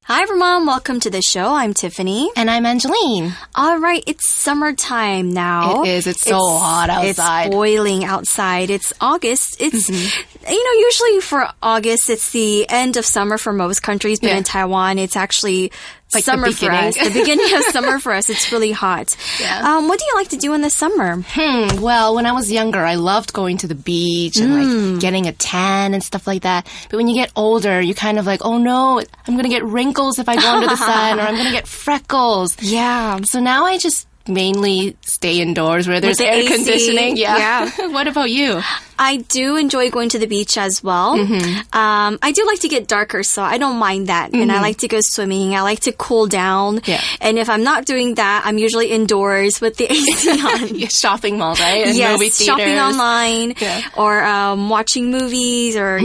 Hi everyone, welcome to the show. I'm Tiffany. And I'm Angeline. All right, it's summertime now. It is. It's so hot outside. It's boiling outside. It's August. It's, usually for August, it's the end of summer for most countries, but in Taiwan, it's actually like summer for us. The beginning of summer for us. It's really hot. Yeah. What do you like to do in the summer? Well, when I was younger, I loved going to the beach and like getting a tan and stuff like that. But when you get older, you kind of like, oh no, I'm going to get wrinkles if I go under the sun, or I'm going to get freckles. Yeah. So now I just mainly stay indoors where there's air conditioning. Yeah. What about you? I do enjoy going to the beach as well. I do like to get darker, so I don't mind that. And I like to go swimming. I like to cool down. Yeah. And if I'm not doing that, I'm usually indoors with the AC on. Shopping malls, right? And movie theaters. Shopping online or watching movies or,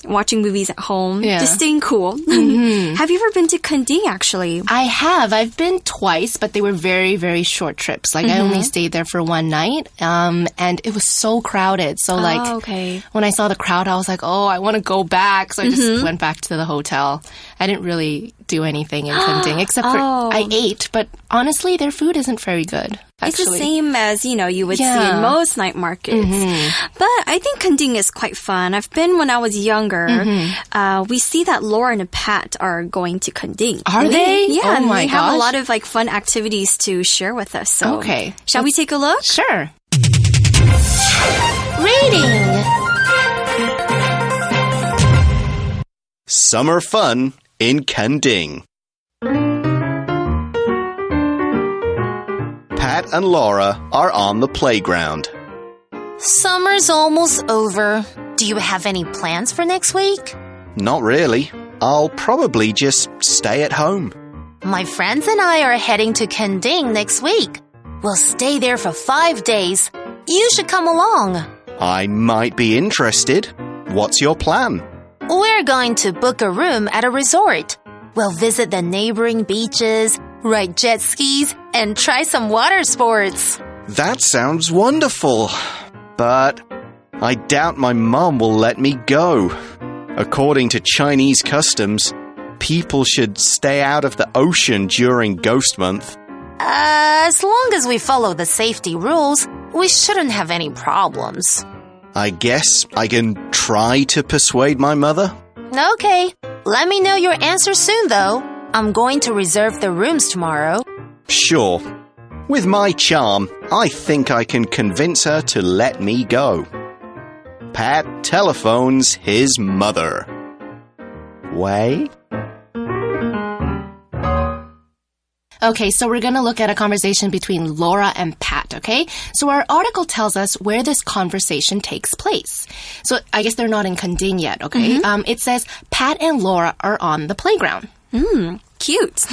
watching movies at home. Yeah. Just staying cool. Have you ever been to Kending, actually? I have. I've been twice, but they were very, very short trips. Like, I only stayed there for one night, and it was so crowded. So, when I saw the crowd, I was like, oh, I want to go back. So I just went back to the hotel. I didn't really do anything in Kending, except for I ate. But honestly, their food isn't very good. Actually. It's the same as, you would see in most night markets. But I think Kending is quite fun. I've been when I was younger. We see that Laura and Pat are going to Kending. Are they? Yeah. Oh my gosh. They have a lot of fun activities to share with us. So, shall we take a look? Sure. Reading. Summer fun in Kending. Pat and Laura are on the playground. Summer's almost over. Do you have any plans for next week? Not really. I'll probably just stay at home. My friends and I are heading to Kending next week. We'll stay there for 5 days. You should come along. I might be interested. What's your plan? We're going to book a room at a resort. We'll visit the neighboring beaches, ride jet skis, and try some water sports. That sounds wonderful. But I doubt my mom will let me go. According to Chinese customs, people should stay out of the ocean during Ghost Month. As long as we follow the safety rules, we shouldn't have any problems. I guess I can try to persuade my mother. Okay. Let me know your answer soon, though. I'm going to reserve the rooms tomorrow. Sure. With my charm, I think I can convince her to let me go. Pat telephones his mother. Wei? Okay, so we're going to look at a conversation between Laura and Pat, okay? So our article tells us where this conversation takes place. So I guess they're not in Kending yet, okay? It says Pat and Laura are on the playground. Cute.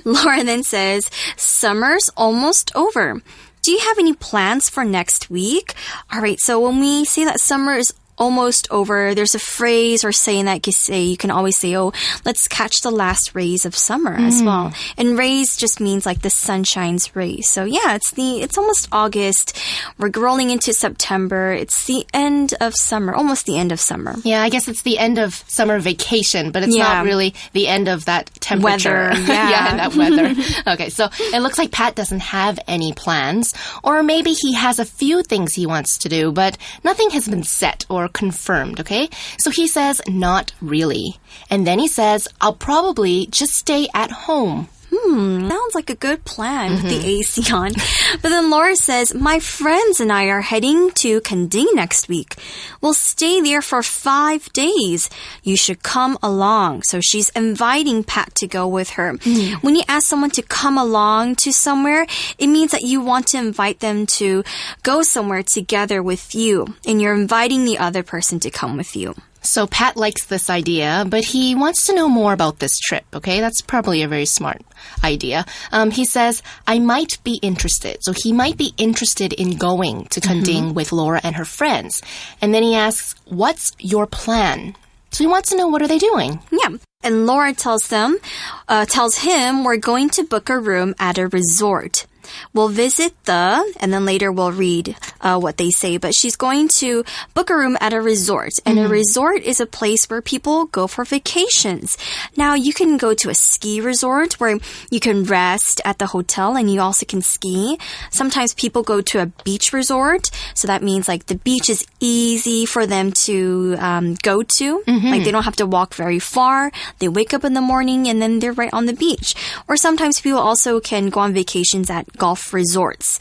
Laura then says, summer's almost over. Do you have any plans for next week? All right, so when we say that summer is almost over, there's a phrase or saying that you can always say, oh, let's catch the last rays of summer as well. And rays just means like the sunshine's rays. So yeah, it's almost August. We're rolling into September. It's the end of summer, almost the end of summer. Yeah, I guess it's the end of summer vacation, but it's not really the end of that temperature. Weather, and that weather. Okay, so it looks like Pat doesn't have any plans, or maybe he has a few things he wants to do, but nothing has been set or confirmed, okay? So he says, not really. And then he says, I'll probably just stay at home. Sounds like a good plan with the AC on. But then Laura says, my friends and I are heading to Kending next week. We'll stay there for 5 days. You should come along. So she's inviting Pat to go with her. When you ask someone to come along to somewhere, it means that you want to invite them to go somewhere together with you. And you're inviting the other person to come with you. So Pat likes this idea, but he wants to know more about this trip, okay? That's probably a very smart idea. He says, I might be interested. So he might be interested in going to Kending with Laura and her friends. And then he asks, what's your plan? So he wants to know, what are they doing? Yeah. And Laura tells him, we're going to book a room at a resort. We'll visit and then later we'll read what they say. But she's going to book a room at a resort. And a resort is a place where people go for vacations. Now, you can go to a ski resort where you can rest at the hotel and you also can ski. Sometimes people go to a beach resort. So that means like the beach is easy for them to go to. Like they don't have to walk very far. They wake up in the morning and then they're right on the beach. Or sometimes people also can go on vacations at golf resorts.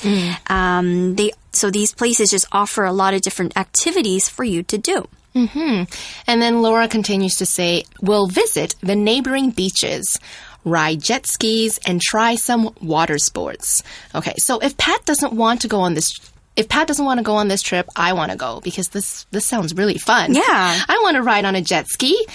So these places just offer a lot of different activities for you to do. And then Laura continues to say, we'll visit the neighboring beaches, ride jet skis, and try some water sports. Okay, so if Pat doesn't want to go on this trip, I want to go because this sounds really fun. Yeah. I want to ride on a jet ski.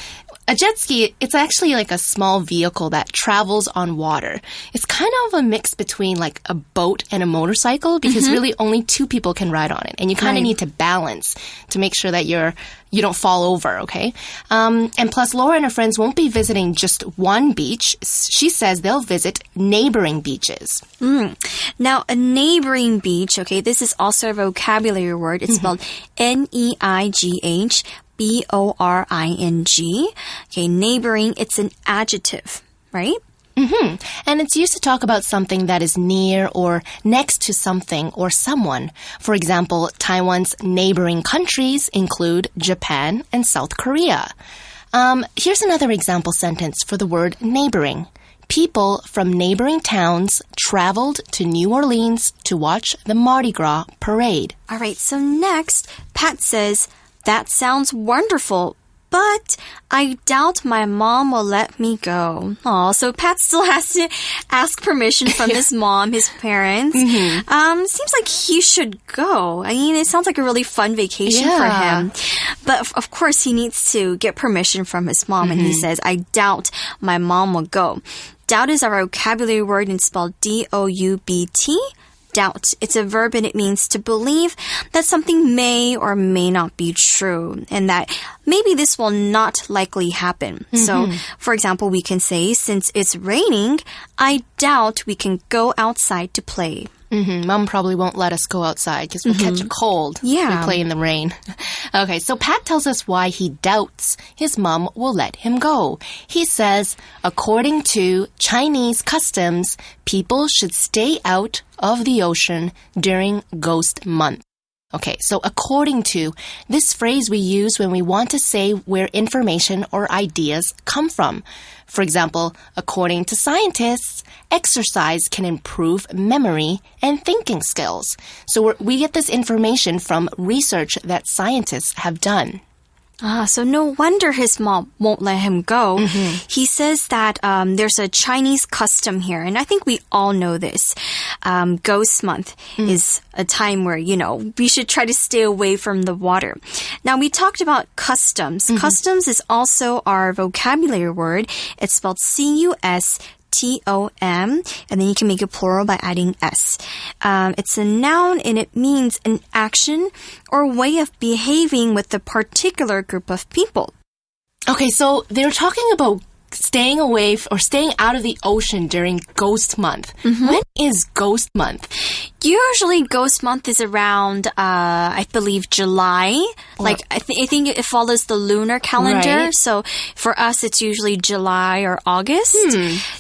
A jet ski, it's actually like a small vehicle that travels on water. It's kind of a mix between like a boat and a motorcycle because really only two people can ride on it. And you kind of need to balance to make sure that you don't fall over, okay? And plus, Laura and her friends won't be visiting just one beach. She says they'll visit neighboring beaches. Now, a neighboring beach, okay, this is also a vocabulary word. It's spelled Neigh. B-O-R-I-N-G. Okay, neighboring, it's an adjective, right? And it's used to talk about something that is near or next to something or someone. For example, Taiwan's neighboring countries include Japan and South Korea. Here's another example sentence for the word neighboring. People from neighboring towns traveled to New Orleans to watch the Mardi Gras parade. All right, so next, Pat says, that sounds wonderful, but I doubt my mom will let me go. Oh, so Pat still has to ask permission from his mom, his parents. Seems like he should go. I mean, it sounds like a really fun vacation for him. But of course, he needs to get permission from his mom. And he says, I doubt my mom will go. Doubt is our vocabulary word and spelled D-O-U-B-T. Doubt. It's a verb and it means to believe that something may or may not be true and that maybe this will not likely happen. So, for example, we can say, since it's raining, I doubt we can go outside to play. Mom probably won't let us go outside because we'll catch a cold if we play in the rain. Okay, so Pat tells us why he doubts his mom will let him go. He says, according to Chinese customs, people should stay out of the ocean during Ghost Month. Okay, so according to, this phrase we use when we want to say where information or ideas come from. For example, according to scientists, exercise can improve memory and thinking skills. So we get this information from research that scientists have done. So no wonder his mom won't let him go. He says that there's a Chinese custom here, and I think we all know this. Ghost Month is a time where, we should try to stay away from the water. Now, we talked about customs. Customs is also our vocabulary word. It's spelled C-U-S-T-O-M, and then you can make it plural by adding S. It's a noun and it means an action or way of behaving with a particular group of people. Okay, so they're talking about staying away or staying out of the ocean during Ghost Month. When is Ghost Month? Usually Ghost Month is around, I believe, July. Like, I think it follows the lunar calendar. Right. So for us, it's usually July or August.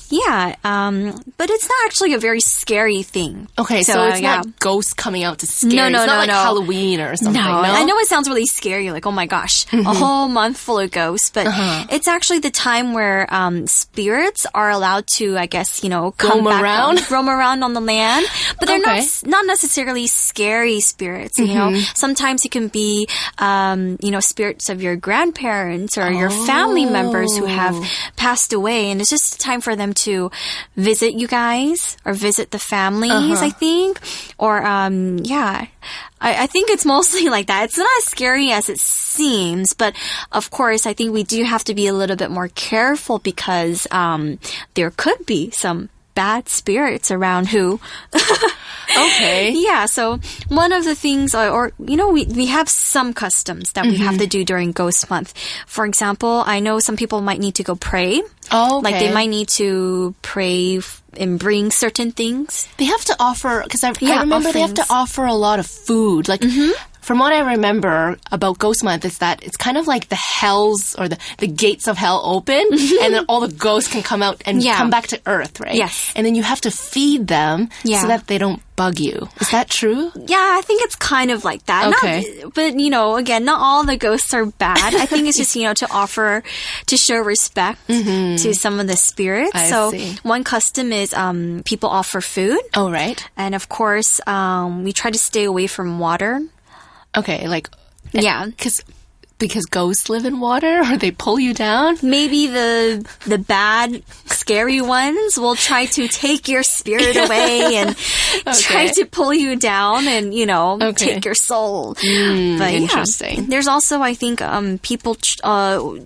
Yeah. But it's not actually a very scary thing. Okay, so it's not ghosts coming out to scare. No, it's not like Halloween or something. No, I know it sounds really scary. Like, oh my gosh, a whole month full of ghosts. But it's actually the time where spirits are allowed to, I guess, come roam around on the land. But they're not necessarily scary spirits. Sometimes it can be, spirits of your grandparents or your family members who have passed away. And it's just a time for them to visit you guys or visit the families, I think. Or, I think it's mostly like that. It's not as scary as it seems, but of course, I think we do have to be a little bit more careful because there could be some bad spirits around who... Okay. Yeah, so one of the things, we have some customs that we have to do during Ghost Month. For example, I know some people might need to go pray. Oh, okay. Like they might need to pray and bring certain things. They have to offer, because I remember offerings. They have to offer a lot of food. Like, from what I remember about Ghost Month is that it's kind of like the hells or the gates of hell open, and then all the ghosts can come out and come back to Earth, right? Yes. And then you have to feed them so that they don't bug you. Is that true? Yeah, I think it's kind of like that. Okay. But, again, not all the ghosts are bad. I think it's just, to show respect to some of the spirits. I see. One custom is people offer food. Oh, right. And, of course, we try to stay away from water. Okay, like... Yeah. Because ghosts live in water, or they pull you down? Maybe the bad, scary ones will try to take your spirit away and try to pull you down and, take your soul. But interesting. Yeah. There's also, I think, people,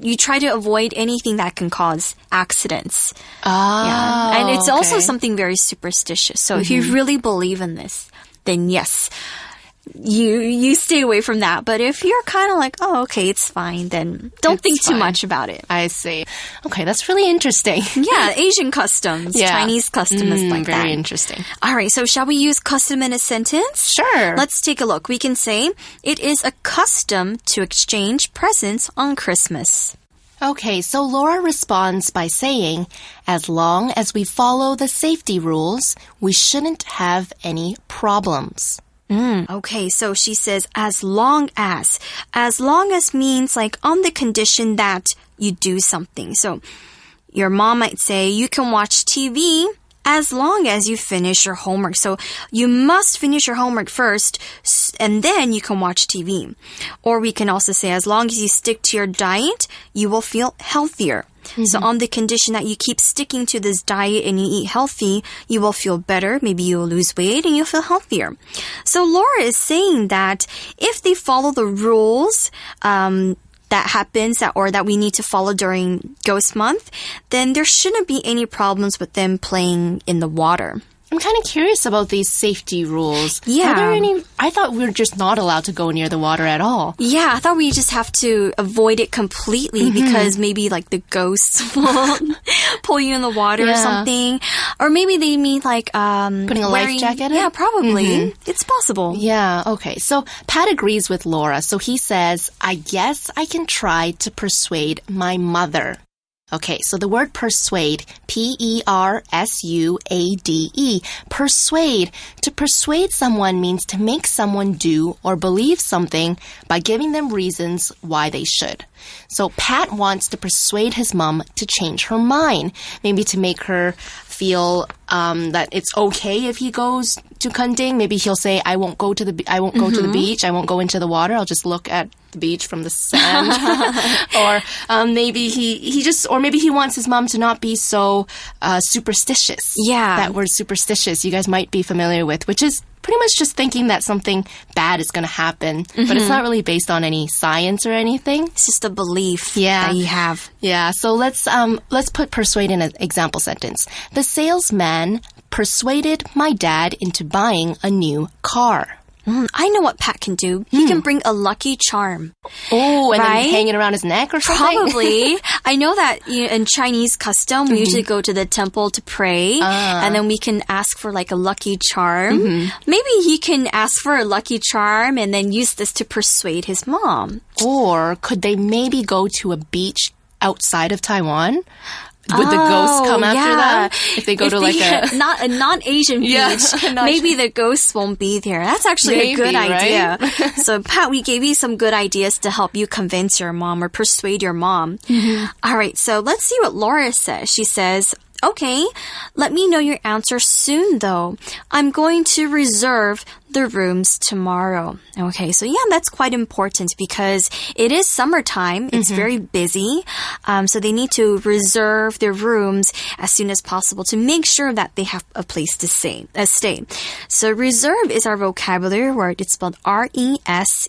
you try to avoid anything that can cause accidents. Ah. And it's also something very superstitious. So if you really believe in this, then yes. You stay away from that. But if you're kind of like, oh, okay, it's fine, then don't think too much about it. I see. Okay, that's really interesting. Yeah, Asian customs. Yeah. Chinese custom is like that. Very interesting. All right, so shall we use custom in a sentence? Sure. Let's take a look. We can say, it is a custom to exchange presents on Christmas. Okay, so Laura responds by saying, as long as we follow the safety rules, we shouldn't have any problems. Okay, so she says, as long as. As long as means like on the condition that you do something. So your mom might say, you can watch TV as long as you finish your homework. So you must finish your homework first, and then you can watch TV. Or we can also say, as long as you stick to your diet, you will feel healthier. So on the condition that you keep sticking to this diet and you eat healthy, you will feel better. Maybe you'll lose weight and you'll feel healthier. So Laura is saying that if they follow the rules, that happens or that we need to follow during Ghost Month, then there shouldn't be any problems with them playing in the water. I'm kind of curious about these safety rules. Yeah. Are there any? I thought we were just not allowed to go near the water at all. Yeah, I thought we just have to avoid it completely because maybe like the ghosts will pull you in the water or something. Or maybe they mean like putting a life jacket in? Yeah, probably. It's possible. Yeah, okay. So Pat agrees with Laura. So he says, I guess I can try to persuade my mother. Okay, so the word persuade, P-E-R-S-U-A-D-E. Persuade. To persuade someone means to make someone do or believe something by giving them reasons why they should. So Pat wants to persuade his mom to change her mind, maybe to make her feel that it's okay if he goes to Kunding. Maybe he'll say, I won't go to the beach. I won't go into the water. I'll just look at the beach from the sand. Or maybe maybe he wants his mom to not be so superstitious. Yeah. That word superstitious you guys might be familiar with, which is pretty much just thinking that something bad is going to happen, but it's not really based on any science or anything. It's just a belief that you have. Yeah, so let's put persuade in an example sentence. The salesman persuaded my dad into buying a new car. I know what Pat can do. He can bring a lucky charm. Oh, and then hang it around his neck or something? Probably. I know that in Chinese custom, we usually go to the temple to pray, and then we can ask for like a lucky charm. Maybe he can ask for a lucky charm and then use this to persuade his mom. Or could they maybe go to a beach outside of Taiwan? Would the ghosts come after them? If they go to like a non-Asian beach, maybe the ghosts won't be there. That's actually a good idea. Right? So, Pat, we gave you some good ideas to help you convince your mom or persuade your mom. All right, so let's see what Laura says. She says, okay, let me know your answer soon, though. I'm going to reserve the rooms tomorrow. Okay, so yeah, that's quite important because it is summertime. It's very busy. So they need to reserve their rooms as soon as possible to make sure that they have a place to stay. So reserve is our vocabulary word. It's spelled R-E-S-E-R-V-E.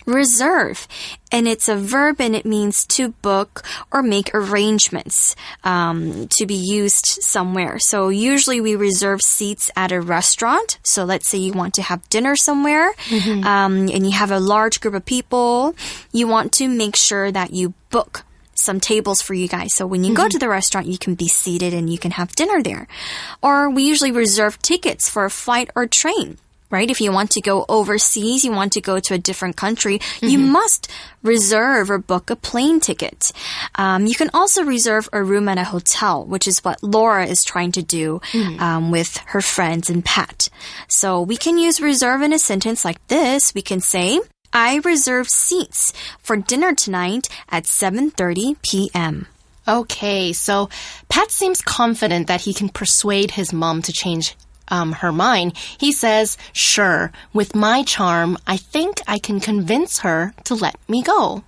Reserve. And it's a verb and it means to book or make arrangements to be used somewhere. So usually we reserve seats at a restaurant. So let's say you want to have dinner somewhere and you have a large group of people. You want to make sure that you book some tables for you guys. So when you go to the restaurant, you can be seated and you can have dinner there. Or we usually reserve tickets for a flight or train. Right? If you want to go overseas, you want to go to a different country, you must reserve or book a plane ticket. You can also reserve a room at a hotel, which is what Laura is trying to do with her friends and Pat. So we can use reserve in a sentence like this. We can say, I reserved seats for dinner tonight at 7:30 p.m. Okay, so Pat seems confident that he can persuade his mom to change her mind. He says, sure, with my charm, I think I can convince her to let me go.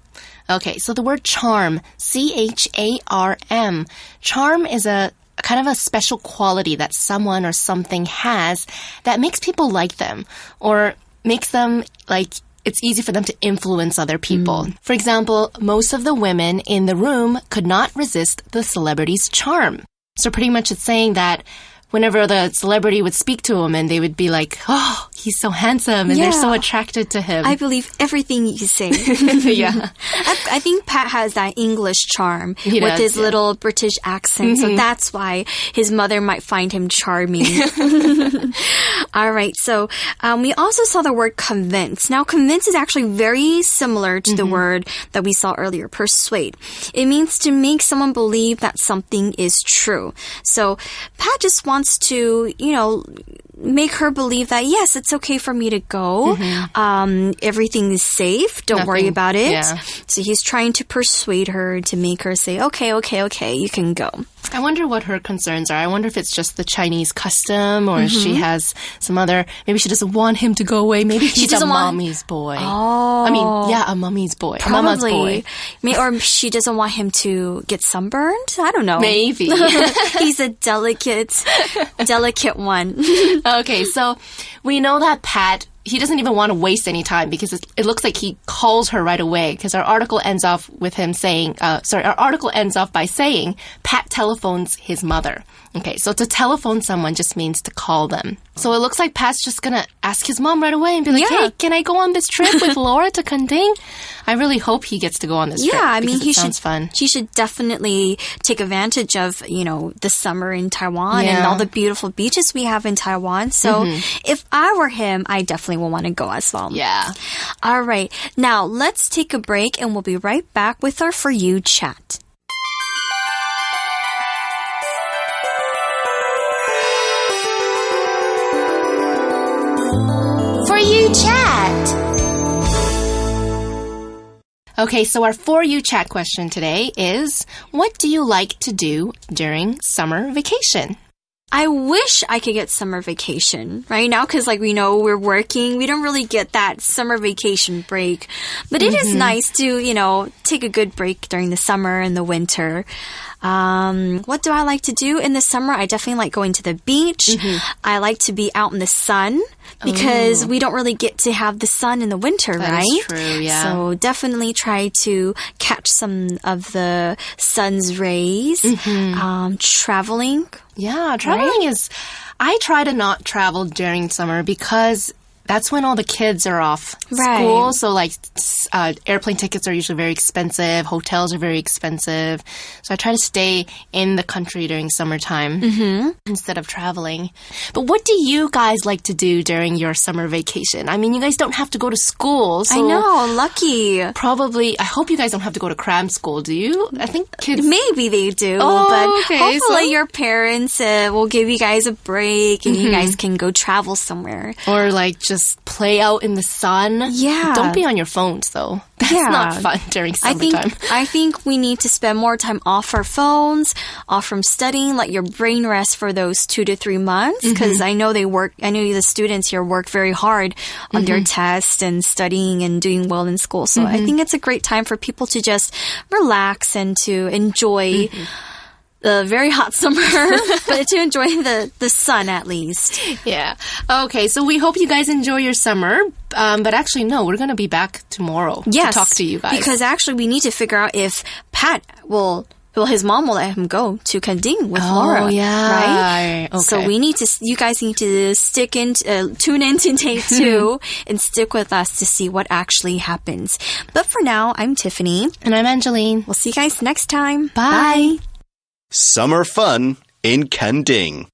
Okay, so the word charm, C-H-A-R-M. Charm is a kind of a special quality that someone or something has that makes people like them or makes them like it's easy for them to influence other people. For example, most of the women in the room could not resist the celebrity's charm. So pretty much it's saying that whenever the celebrity would speak to him and they would be like, oh, he's so handsome and they're so attracted to him. I believe everything you say. Yeah. I think Pat has that English charm with his little British accent. So that's why his mother might find him charming. All right. So we also saw the word convince. Now, convince is actually very similar to the word that we saw earlier, persuade. It means to make someone believe that something is true. So Pat just wants to, make her believe that, yes, it's okay for me to go. Everything is safe. Don't worry about it. Yeah. So he's trying to persuade her to make her say, okay, you can go. I wonder what her concerns are. I wonder if it's just the Chinese custom or she has some other, maybe she doesn't want him to go away. Maybe he's a mommy's boy. Oh. I mean, a mummy's boy. Probably. A mama's boy. Or she doesn't want him to get sunburned. I don't know. Maybe. He's a delicate one. Okay, so we know that Pat, he doesn't even want to waste any time because it looks like he calls her right away because our article ends off with him saying, our article ends off by saying Pat telephones his mother. Okay, so to telephone someone just means to call them. So it looks like Pat's just going to ask his mom right away and be like, hey, can I go on this trip with Laura to Kunting? I really hope he gets to go on this trip. Yeah, I mean, sounds fun. He should definitely take advantage of, the summer in Taiwan and all the beautiful beaches we have in Taiwan. So if I were him, I definitely will want to go as well. Yeah. All right. Now, let's take a break and we'll be right back with our For You chat. For You chat. Okay, so our For You chat question today is, what do you like to do during summer vacation? I wish I could get summer vacation right now because we're working. We don't really get that summer vacation break. But it is nice to, take a good break during the summer and the winter. What do I like to do in the summer? I definitely like going to the beach. I like to be out in the sun because we don't really get to have the sun in the winter, right? That is true, yeah. So definitely try to catch some of the sun's rays. Traveling. Yeah, traveling is... I try to not travel during summer because that's when all the kids are off school. So, airplane tickets are usually very expensive. Hotels are very expensive. So I try to stay in the country during summertime instead of traveling. But what do you guys like to do during your summer vacation? I mean, you guys don't have to go to school. So I know, lucky. Probably, I hope you guys don't have to go to cram school, do you? I think kids... Maybe they do, but hopefully your parents will give you guys a break and you guys can go travel somewhere. Or just play out in the sun. Yeah. Don't be on your phones, though. That's not fun during summertime. I think we need to spend more time off our phones, off from studying, let your brain rest for those 2 to 3 months. Because I know the students here work very hard on their tests and studying and doing well in school. So I think it's a great time for people to just relax and to enjoy the very hot summer, but to enjoy the sun at least. Yeah. Okay, so we hope you guys enjoy your summer. But actually, no, we're going to be back tomorrow to talk to you guys. Because actually we need to figure out if Pat his mom will let him go to Kending with Laura. Oh, yeah. Right? Okay. So you guys need to tune in to day 2 and stick with us to see what actually happens. But for now, I'm Tiffany. And I'm Angeline. We'll see you guys next time. Bye. Summer fun in Kending.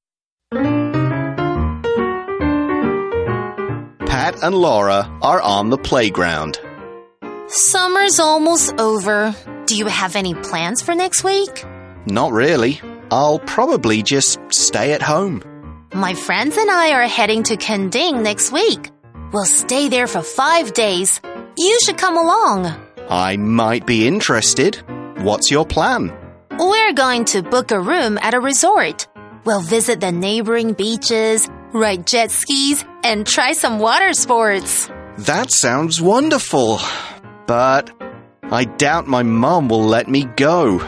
Pat and Laura are on the playground. Summer's almost over. Do you have any plans for next week? Not really. I'll probably just stay at home. My friends and I are heading to Kending next week. We'll stay there for 5 days. You should come along. I might be interested. What's your plan? We're going to book a room at a resort. We'll visit the neighboring beaches, ride jet skis, and try some water sports. That sounds wonderful. But I doubt my mom will let me go.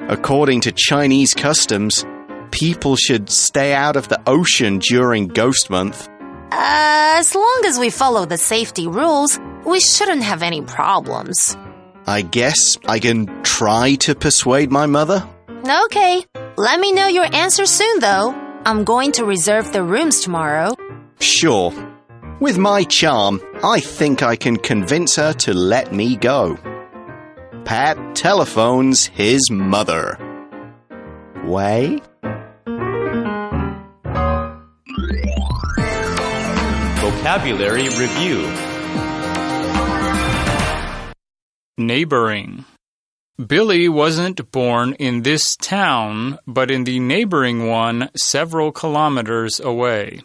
According to Chinese customs, people should stay out of the ocean during Ghost Month. As long as we follow the safety rules, we shouldn't have any problems. I guess I can try to persuade my mother. Okay. Let me know your answer soon, though. I'm going to reserve the rooms tomorrow. Sure. With my charm, I think I can convince her to let me go. Pat telephones his mother. Wei? Vocabulary Review. Neighboring. Billy wasn't born in this town, but in the neighboring one several kilometers away.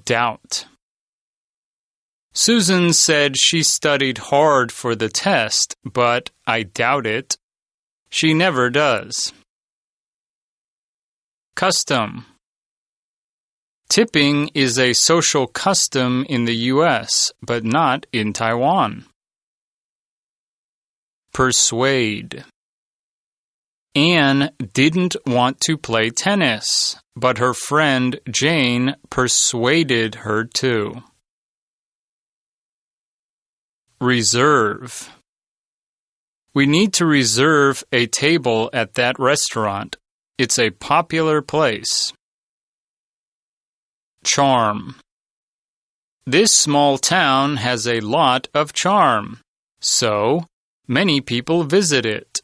Doubt. Susan said she studied hard for the test, but I doubt it. She never does. Custom. Tipping is a social custom in the U.S., but not in Taiwan. Persuade. Anne didn't want to play tennis, but her friend Jane persuaded her to. Reserve. We need to reserve a table at that restaurant. It's a popular place. Charm. This small town has a lot of charm, so many people visit it.